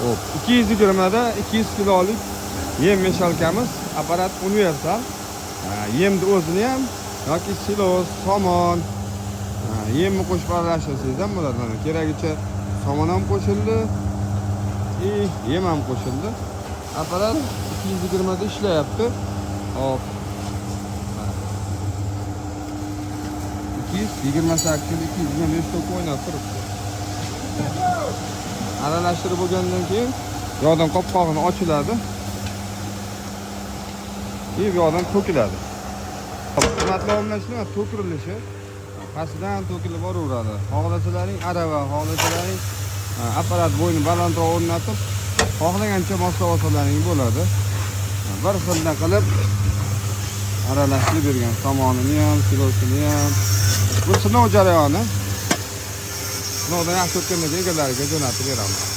Hop, 220 da 200 kilolik yem meshalkamiz, apparat universal. Yemni o'zini ham yoki silos, somon, yemni qo'shib aralashtirsangiz ham bo'ladi. Mana keragicha somon ham qo'shildi, yem ham qo'shildi. Apparat 220 da ishlayapti. Hop. 228 225 ta o'ynab turibdi. Aralashtirib bo'lgandan keyin yoqdan qopqog'ini ochiladi. Bu yoqdan to'kiladi. Hurmatli obunachilar, to'kirilishi pastidan to'kilib boraveradi. Xohlasalaring arava, xohlasalaring apparat bo'yni balandroq o'rnatib, xohlagancha moslab olsalaring bo'ladi. Bir xilda qilib aralashtirib bergan somonini ham, kilosini ham. Bu sinov jarayoni. Sinovdan yaxshi o'tgandan keyin egalariga jo'natib beramiz.